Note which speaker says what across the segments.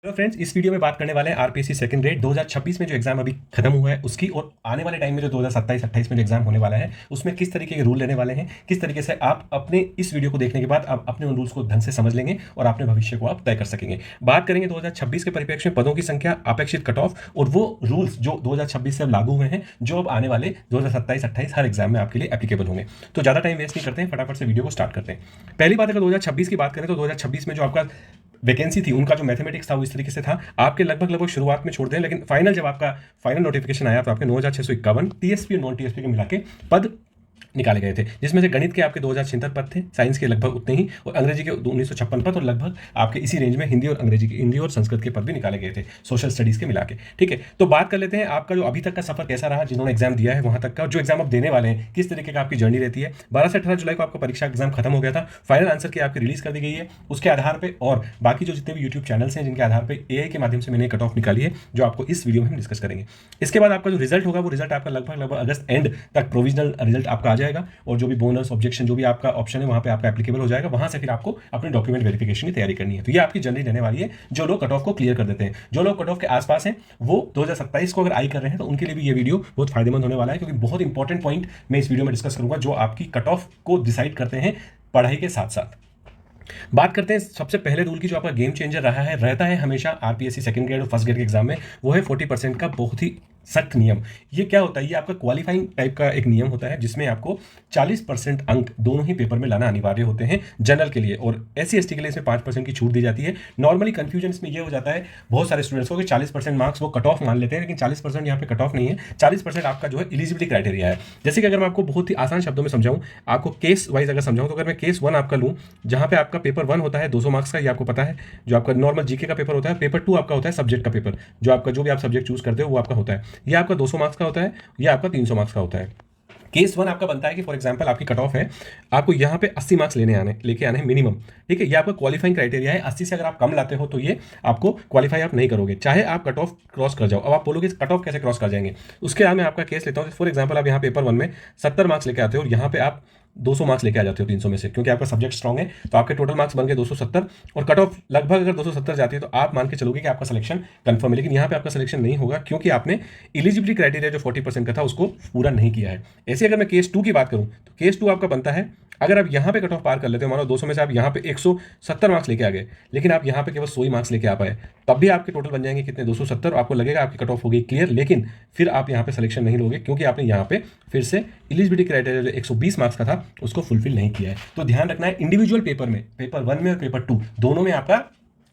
Speaker 1: तो फ्रेंड्स, इस वीडियो में बात करने वाले हैं आरपीएससी सेकंड ग्रेड 2026 में जो एग्जाम अभी खत्म हुआ है उसकी, और आने वाले टाइम में जो 2027-28 में जो एग्जाम होने वाला है उसमें किस तरीके के रूल लेने वाले हैं, किस तरीके से आप अपने इस वीडियो को देखने के बाद आप अपने उन रूल्स को ढंग से समझ लेंगे और अपने भविष्य को आप तय कर सकेंगे। बात करेंगे 2026 के परिप्रेक्ष्य में पदों की संख्या, अपेक्षित कट ऑफ और वो रूल्स जो 2026 से अब लागू हुए हैं, जो अब आने वाले 2027-28 हर एग्जाम में आपके लिए एप्लीकेबल होंगे। तो ज़्यादा टाइम वेस्ट नहीं करते हैं, फटाफट से वीडियो को स्टार्ट करते हैं। पहली बात, अगर 2026 की बात करें तो 2026 में जो आपका वैकेंसी थी, उनका जो मैथमेटिक्स था वो इस तरीके से था, आपके लगभग शुरुआत में छोड़ दें, लेकिन फाइनल जब आपका फाइनल नोटिफिकेशन आया तो आपके 9651 टीएसपी और नॉन टीएसपी के मिला के पद निकाले गए थे, जिसमें से गणित के आपके 2076 पद थे, साइंस के लगभग उतने ही, और अंग्रेजी के 1956 पद, और लगभग आपके इसी रेंज में हिंदी और अंग्रेजी के, हिंदी और संस्कृत के पद भी निकाले गए थे सोशल स्टडीज के मिला के। ठीक है, तो बात कर लेते हैं आपका जो अभी तक का सफर कैसा रहा, जिन्होंने एग्जाम दिया है वहां तक का, जो एग्जाम आप देने वाले हैं किस तरीके का आपकी जर्नी रहती है। 12 से 18 जुलाई को आपका परीक्षा एग्जाम खत्म हो गया था, फाइनल आंसर की आपकी रिलीज कर दी गई है, उसके आधार पर और बाकी जो जितने भी यूट्यूब चैनल्स हैं जिनके आधार पर एआई के माध्यम से मैंने कट ऑफ निकाली है, जो आपको इस वीडियो में हम डिस्कस करेंगे। इसके बाद आपका जो रिजल्ट होगा वो रिजल्ट आपका लगभग अगस्त एंड तक प्रोविजनल रिजल्ट आपका आ जाएगा, और जो भी बोनस ऑब्जेक्शन जो भी आपका ऑप्शन है वहां पे आपका एप्लीकेबल हो जाएगा। वहां से फिर आपको अपने डॉक्यूमेंट वेरिफिकेशन की तैयारी करनी है। तो ये आपकी जर्नी रहने वाली है, जो लोग कट ऑफ को क्लियर कर देते हैं। जो लोग कट ऑफ के आसपास हैं वो 2027 को अगर आई कर रहे हैं तो उनके लिए भी ये वीडियो बहुत फायदेमंद होने वाला है, क्योंकि बहुत इंपॉर्टेंट पॉइंट मैं इस वीडियो में डिस्कस करूंगा जो आपकी कट ऑफ को डिसाइड करते हैं पढ़ाई के साथ साथ। बात करते हैं सबसे पहले रूल की, जो आपका गेम चेंजर रहा है, रहता है हमेशा आरपीएससी सेकंड ग्रेड और फर्स्ट ग्रेड के एग्जाम में, वो है 40% का बहुत ही सख्त नियम। ये क्या होता है, ये आपका क्वालिफाइंग टाइप का एक नियम होता है, जिसमें आपको 40% अंक दोनों ही पेपर में लाना अनिवार्य होते हैं जनरल के लिए, और एससी एसटी के लिए इसमें 5% की छूट दी जाती है। नॉर्मली कंफ्यूजन इसमें ये हो जाता है बहुत सारे स्टूडेंट्स को कि 40% मार्क्स वो कट ऑफ मान लेते हैं, लेकिन 40% यहाँ पे कट ऑफ नहीं है, 40% आपका जो है एलिजिबिलिटी क्राइटेरिया है। जैसे कि अगर मैं आपको बहुत ही आसान शब्दों में समझाऊं, आपको केस वाइज अगर समझाऊं, तो अगर मैं केस 1 आपका लूं, जहां पे आपका पेपर 1 होता है 200 मार्क्स का, ये आपको पता है, जो आपका नॉर्मल जीके का पेपर होता है, पेपर 2 आपका होता है सब्जेक्ट का पेपर, जो आपका जो भी आप सब्जेक्ट चूज करते हो वो आपका होता है, ये आपका 200 मार्क्स का होता है, ये आपका 300 मार्क्स का होता है। केस 1 आपका बनता है कि फॉर एग्जांपल आपकी कट ऑफ है, आपको यहां पे 80 मार्क्स लेके आने हैं मिनिमम। ठीक है, ये आपका क्वालिफाइंग क्राइटेरिया है। 80 से अगर आप कम लाते हो तो ये आपको क्वालिफाई आप नहीं करोगे, चाहे आप कट ऑफ क्रॉस कर जाओ। अब आप बोलोगे कट ऑफ कैसे क्रॉस कर जाएंगे, उसके बाद मैं आपका केस लेता हूं। फॉर एग्जाम्पल आप यहाँ पेपर 1 में 70 मार्क्स लेके आते हो और यहाँ पे आप 200 मार्क्स लेके आ जाते हो 300 में से, क्योंकि आपका सब्जेक्ट स्ट्रॉन्ग है, तो आपके टोटल मार्क्स बन गए 270, और कट ऑफ लगभग अगर 270 जाती है तो आप मान के चलोगे कि आपका सिलेक्शन कंफर्म है। लेकिन यहाँ पे आपका सिलेक्शन नहीं होगा, क्योंकि आपने एलिजिबिलिटी क्राइटेरिया जो 40% का था उसको पूरा नहीं किया है। ऐसे अगर मैं केस 2 की बात करूं तो केस 2 आपका बनता है, अगर आप यहाँ पे कट ऑफ पार कर लेते हो, मानो 200 में से आप यहाँ पे 170 मार्क्स लेके आ गए, लेकिन आप यहाँ पे केवल 100 ही मार्क्स लेके आ पाए, तब भी आपके टोटल बन जाएंगे कितने, 270, आपको लगेगा आपकी कट ऑफ हो गई क्लियर, लेकिन फिर आप यहाँ पे सिलेक्शन नहीं लोगे, क्योंकि आपने यहाँ पे फिर से एलिजिबिलिटी क्राइटेरिया जो 120 मार्क्स का था उसको फुलफिल नहीं किया है। तो ध्यान रखना है, इंडिविजुअल पेपर में, पेपर 1 में और पेपर 2 दोनों में आपका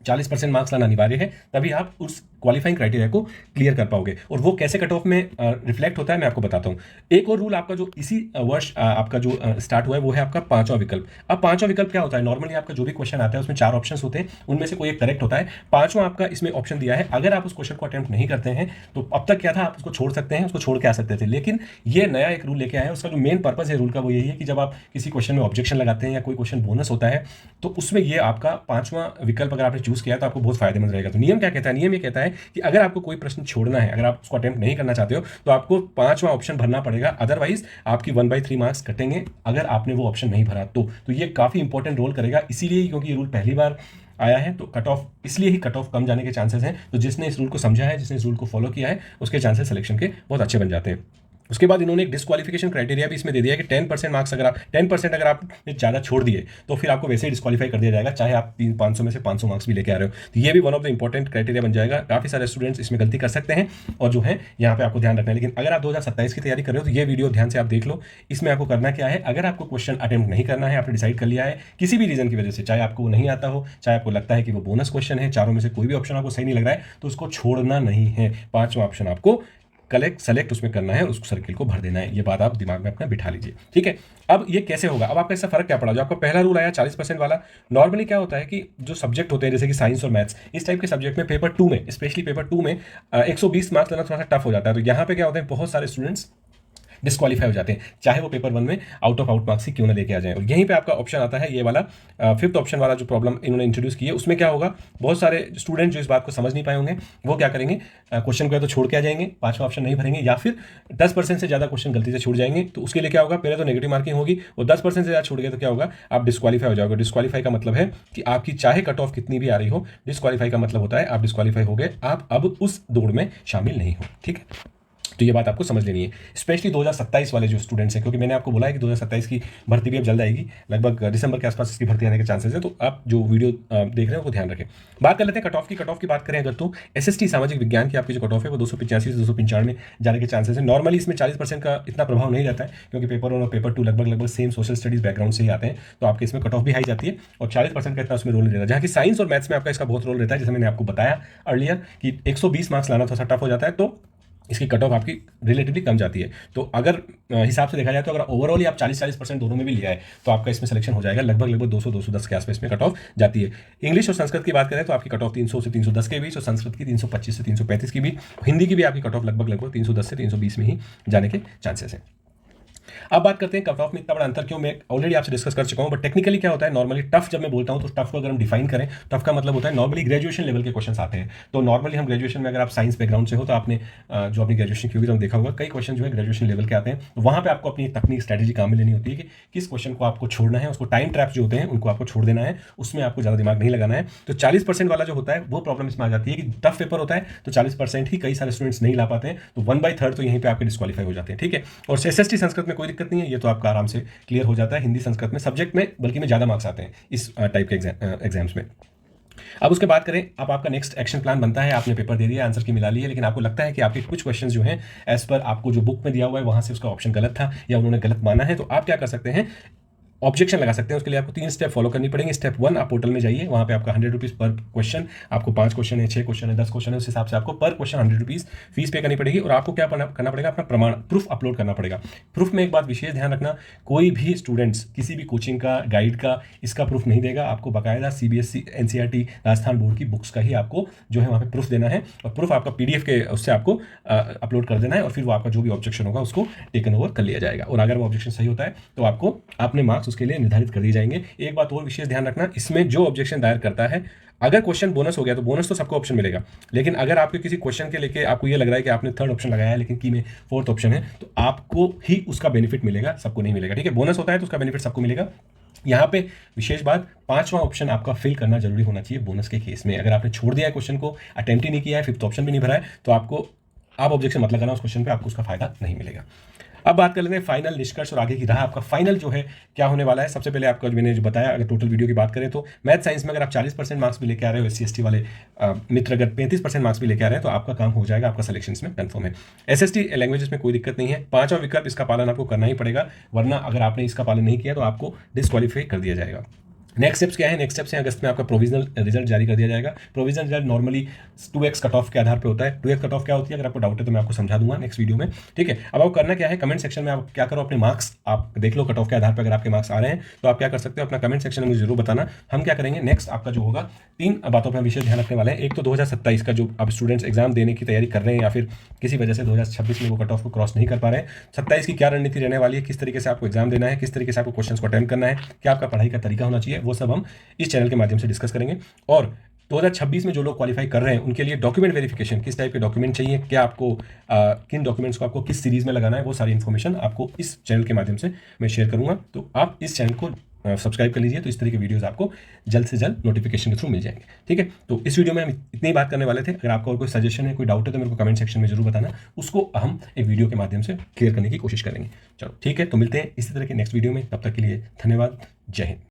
Speaker 1: 40% मार्क्स लाना अनिवार्य है, तभी आप उस क्वालिफाइंग क्राइटेरिया को क्लियर कर पाओगे। और वो कैसे कट ऑफ में रिफ्लेक्ट होता है मैं आपको बताता हूं। एक और रूल आपका जो इसी वर्ष आपका जो स्टार्ट हुआ है वो है आपका पांचवा विकल्प। अब पांचवा विकल्प क्या होता है, नॉर्मली आपका जो भी क्वेश्चन आता है उसमें 4 ऑप्शन होते हैं, उनमें से कोई एक करेक्ट होता है। पांचवा आपका इसमें ऑप्शन दिया है, अगर आप उस क्वेश्चन को अटेम्प्ट नहीं करते हैं तो अब तक क्या था, आप उसको छोड़ सकते हैं, उसको छोड़ के आ सकते थे, लेकिन ये नया एक रूल लेके आए हैं। उसका जो मेन पर्पज है रूल का वो यही है कि जब आप किसी क्वेश्चन में ऑब्जेक्शन लगाते हैं या कोई क्वेश्चन बोनस होता है तो उसमें ये आपका पांचवा विकल्प अगर आपने चूज किया तो आपको बहुत फायदेमंद रहेगा। तो नियम क्या कहता है, नियम ये कहता है कि अगर आपको कोई प्रश्न छोड़ना है, अगर आप उसको अटेम्प्ट नहीं करना चाहते हो तो आपको 5वां ऑप्शन भरना पड़ेगा, अदरवाइज आपकी 1/3 मार्क्स कटेंगे अगर आपने वो ऑप्शन नहीं भरा तो ये काफी इंपॉर्टेंट रोल करेगा, इसीलिए क्योंकि ये रूल पहली बार आया है तो कट ऑफ, इसलिए ही कट ऑफ कम जाने के चांसेस हैं। तो जिसने इस रूल को समझा है, जिसने इस रूल को फॉलो किया है, उसके चांसेस सिलेक्शन के बहुत अच्छे बन जाते हैं। उसके बाद इन्होंने एक डिस्क्वालिफिकेशन क्राइटेरिया भी इसमें दे दिया है कि 10% मार्क्स अगर आप 10% अगर आपने ज़्यादा छोड़ दिए तो फिर आपको वैसे ही डिस्क्वालीफाई कर दिया जाएगा, चाहे आप 500 में से 500 मार्क्स भी लेके आ रहे हो। तो ये भी one of the important criteria बन जाएगा। काफ़ी सारे स्टूडेंट्स इसमें गलती कर सकते हैं और जो है यहाँ पे आपको ध्यान रखना है। लेकिन अगर आप 2027 की तैयारी कर रहे हो तो ये वीडियो ध्यान से आप देख लो। इसमें आपको करना क्या है, अगर आपको क्वेश्चन अटेम्प्ट नहीं करना है, आपने डिसाइड कर लिया है किसी भी रीजन की वजह से, चाहे आपको नहीं आता हो, चाहे आपको लगता है कि वो बोनस क्वेश्चन है, चारों में से कोई भी ऑप्शन आपको सही नहीं लग रहा है, तो उसको छोड़ना नहीं है। 5वां ऑप्शन आपको सेलेक्ट उसमें करना है, उस सर्किल को भर देना है। ये बात आप दिमाग में अपना बिठा लीजिए, ठीक है। अब ये कैसे होगा, अब आपका इससे फर्क क्या पड़ा, जो आपका पहला रूल आया 40% वाला, नॉर्मली क्या होता है कि जो सब्जेक्ट होते हैं जैसे कि साइंस और मैथ्स, इस टाइप के सब्जेक्ट में पेपर 2 में, स्पेशली पेपर 2 में 120 मार्क्स लेना थोड़ा सा टफ हो जाता है। तो यहाँ पे क्या होता है, बहुत सारे स्टूडेंट्स डिस्क्वालीफाई हो जाते हैं, चाहे वो पेपर 1 में आउट ऑफ आउट मार्क्स ही क्यों ना लेके आ जाए। और यहीं पे आपका ऑप्शन आता है ये वाला, फिफ्थ ऑप्शन वाला जो प्रॉब्लम इन्होंने इंट्रोड्यूस की है, उसमें क्या होगा, बहुत सारे स्टूडेंट जो इस बात को समझ नहीं पाए होंगे वो क्या करेंगे, क्वेश्चन को या तो छोड़ के आ जाएंगे, पांचवा ऑप्शन नहीं भरेंगे, या फिर 10% से ज़्यादा क्वेश्चन गलती से छूट जाएंगे। तो उसके लिए क्या होगा, पहले तो नेगेटिव मार्किंग होगी, और 10% से ज़्यादा छूट गए तो क्या होगा, आप डिस्क्वालीफाई हो जाओगे। डिस्क्वालीफाई का मतलब है कि आपकी चाहे कट ऑफ कितनी भी आ रही हो, डिस्क्वालीफाई का मतलब होता है आप डिस्क्वालीफाई हो गए, आप अब उस दौड़ में शामिल नहीं हो। ठीक है, तो ये बात आपको समझ लेनी है, स्पेशली 2027 वाले जो स्टूडेंट्स हैं, क्योंकि मैंने आपको बोला है कि 2027 की भर्ती भी अब जल्द आएगी, लगभग दिसंबर के आसपास इसकी भर्ती आने के चांसेस है। तो आप जो वीडियो देख रहे हैं वो ध्यान रखें। बात कर लेते हैं कट ऑफ की। कट ऑफ की बात करें अगर तो एसएसटी सामाजिक विज्ञान की आपकी जो कट ऑफ है वो 285 से 295 में जाने के चांसेस है। नॉर्मली इसमें 40% का इतना प्रभाव नहीं रहता है, क्योंकि पेपर 1 और पेपर 2 लगभग सेम सोशल स्टडीज बैकग्राउंड से ही आते हैं, तो आपके इसमें कट ऑफ भी हाई जाती है, और 40% का इतना उसमें रोल नहीं रहता। जहाँ की साइंस और मैथ्स में आपका इसका बहुत रोल रहता है, जैसे मैंने आपको बताया अर्लियर कि 120 मार्क्स लाना थोड़ा सा टफ हो जाता है, तो इसकी कट ऑफ आपकी रिलेटिवली कम जाती है। तो अगर हिसाब से देखा जाए तो अगर ओवरऑल ही आप 40% दोनों में भी लिया है तो आपका इसमें सिलेक्शन हो जाएगा, लगभग 200-210 के आसपास में कट ऑफ जाती है। इंग्लिश और संस्कृत की बात करें तो आपकी कट ऑफ 300 से 310 के बीच, और संस्कृत की 325 से 335 की बीच, हिंदी की भी आपकी कट ऑफ लगभग 310 से 320 में ही जाने के चांसेस हैं। अब बात करते हैं कट ऑफ में इतना बड़ा अंतर क्यों, मैं ऑलरेडी आपसे डिस्कस कर चुका हूं, बट टेक्निकली क्या होता है, नॉर्मली टफ जब मैं बोलता हूं तो टफ को अगर हम डिफाइन करें, टफ का मतलब होता है नॉर्मली ग्रेजुएशन लेवल के क्वेश्चन आते हैं। तो नॉर्मली हम ग्रेजुएशन में, अगर आप साइंस बैकग्राउंड से हो तो आपने जो अपनी ग्रेजुएशन की होगी तो देखा होगा कई क्वेश्चन जो है ग्रेजुएशन लेवल के आते हैं। तो वहां पर आपको अपनी तकनीक स्ट्रैटेजी काम में लेनी होती है कि किस क्वेश्चन को आपको छोड़ना है, उसको टाइम ट्रैप जो होते हैं उनको आपको छोड़ देना है, उसमें आपको ज़्यादा दिमाग नहीं लगाना है। तो 40% वाला जो होता है वो प्रॉब्लम इसमें आ जाती है कि टफ पेपर होता है तो 40% ही कई सारे स्टूडेंट्स नहीं ला पाते हैं, तो 1/3 तो यहीं पे आपके डिस्क्वालीफाई हो जाते हैं। ठीक है, और एसएसटी संस्कृत में कोई दिक्कत नहीं है, ये तो आपका आराम से क्लियर हो जाता है। हिंदी संस्कृत में सब्जेक्ट में बल्कि में ज़्यादा मार्क्स आते हैं इस टाइप के एग्जाम्स में। अब उसके बात करें, अब आपका नेक्स्ट एक्शन प्लान बनता है, आपने पेपर दे दिया, आंसर की मिला ली है, लेकिन आपको लगता है कि आपके कुछ क्वेश्चंस जो हैं एज पर आपको जो बुक में दिया हुआ है वहां से उसका ऑप्शन गलत था या उन्होंने गलत माना है, तो आप क्या कर सकते हैं, ऑब्जेक्शन लगा सकते हैं। उसके लिए आपको 3 स्टेप फॉलो करनी पड़ेंगे। स्टेप 1, आप पोर्टल में जाइए, वहाँ पे आपका 100 रुपीज़ पर क्वेश्चन, आपको 5 क्वेश्चन है, 6 क्वेश्चन है, 10 क्वेश्चन है, उस हिसाब से आपको पर क्वेश्चन 100 रुपीज़ फीस पे करनी पड़ेगी। और आपको क्या करना पड़ेगा, अपना प्रमाण प्रूफ अपलोड करना पड़ेगा। प्रूफ में एक बात विशेष ध्यान रखना, कोई भी स्टूडेंट्स किसी भी कोचिंग का, गाइड का इसका प्रूफ नहीं देगा, आपको बाकायदा CBSE NCERT राजस्थान बोर्ड की बुक्स का ही आपको जो है वहाँ पे प्रूफ देना है, और प्रूफ आपका PDF के उससे आपको अपलोड कर देना है, और फिर वो आपका जो भी ऑब्जेक्शन होगा उसको टेकन ओवर कर लिया जाएगा। और अगर वो ऑब्जेक्शन सही होता है तो आपको अपने मार्क्स उसके लिए निर्धारित कर दिए जाएंगे। एक बात और विशेष ध्यान रखना, इसमें जो ऑब्जेक्शन दायर करता है, अगर क्वेश्चन बोनस हो गया तो बोनस तो सबको ऑप्शन मिलेगा, लेकिन अगर आपके किसी क्वेश्चन के लेके आपको ये लग रहा है कि आपने 3rd ऑप्शन लगाया है लेकिन की में 4th ऑप्शन है, तो आपको ही उसका बेनिफिट मिलेगा, सबको नहीं मिलेगा। ठीक है, बोनस होता है तो उसका बेनिफिट सबको मिलेगा। यहाँ पे विशेष बात, 5वां ऑप्शन आपका फिल करना जरूरी होना चाहिए बोनस के केस में। अगर आपने छोड़ दिया है क्वेश्चन को, अटेम्प्ट ही नहीं किया है, 5th ऑप्शन भी नहीं भरा है, तो आप ऑब्जेक्शन मत लगाना उस क्वेश्चन पे, आपको उसका फायदा नहीं मिलेगा। अब बात कर लेते हैं फाइनल निष्कर्ष और आगे की राह। आपका फाइनल जो है क्या होने वाला है, सबसे पहले आपका मैंने जो बताया, अगर टोटल वीडियो की बात करें तो मैथ साइंस में अगर आप 40% मार्क्स भी लेके आ रहे हो, SC/ST वाले मित्र अगर 35% मार्क्स भी लेके आ रहे हैं तो आपका काम हो जाएगा, आपका सिलेक्शन में कंफर्म है। SST लैंग्वेजेस में कोई दिक्कत नहीं है। 5वां विकल्प, इसका पालन आपको करना ही पड़ेगा, वरना अगर आपने इसका पालन नहीं किया तो आपको डिस्क्वालीफाई कर दिया जाएगा। नेक्स्ट स्टेप्स क्या है, नेक्स्ट स्टेप्स हैं अगस्त में आपका प्रोविजनल रिजल्ट जारी कर दिया जाएगा। Provisional result normally 2x cut off के आधार पे होता है। 2x कट ऑफ क्या होती है, अगर आपको डाउट है तो मैं आपको समझा दूंगा नेक्स्ट वीडियो में। ठीक है, अब आपको करना क्या है, कमेंट सेक्शन में आप क्या करो, अपने मार्क्स आप देख लो, कट ऑफ के आधार पर अगर आपके मार्क्स आ रहे हैं तो आप क्या कर सकते हो, अपना कमेंट सेक्शन में मुझे जरूर बताना। हम क्या करेंगे नेक्स्ट, आपका जो होगा 3 बातों पर विशेष ध्यान रखने वाले हैं। एक तो 2027 का जो अब स्टूडेंट्स एग्जाम देने की तैयारी कर रहे हैं या फिर किसी वजह से 2026 में वो कट ऑफ को क्रॉस नहीं कर पा रहे हैं, 27 की क्या रणनीति रहने वाली है, किस तरीके से आपको एग्जाम देना है, किस तरीके से आपको क्वेश्चन को अटेम्प्ट करना है, क्या आपका पढ़ाई का तरीका होना चाहिए, वो सब हम इस चैनल के माध्यम से डिस्कस करेंगे। और 2026 में जो लोग क्वालिफाई कर रहे हैं उनके लिए डॉक्यूमेंट वेरिफिकेशन, किस टाइप के डॉक्यूमेंट चाहिए, क्या आपको किन डॉक्यूमेंट्स को आपको किस सीरीज में लगाना है, वो सारी इन्फॉर्मेशन आपको इस चैनल के माध्यम से मैं शेयर करूंगा। तो आप इस चैनल को सब्सक्राइब कर लीजिए, तो इस तरह के वीडियोस आपको जल्द से जल्द नोटिफिकेशन के थ्रू मिल जाएंगे। ठीक है, तो इस वीडियो में हम इतनी ही बात करने वाले थे। अगर आपका और कोई सजेशन है, कोई डाउट है तो मेरे को कमेंट सेक्शन में जरूर बताना, उसको हम एक वीडियो के माध्यम से क्लियर करने की कोशिश करेंगे। चलो ठीक है, तो मिलते हैं इसी तरह के नेक्स्ट वीडियो में, तब तक के लिए धन्यवाद, जय हिंद।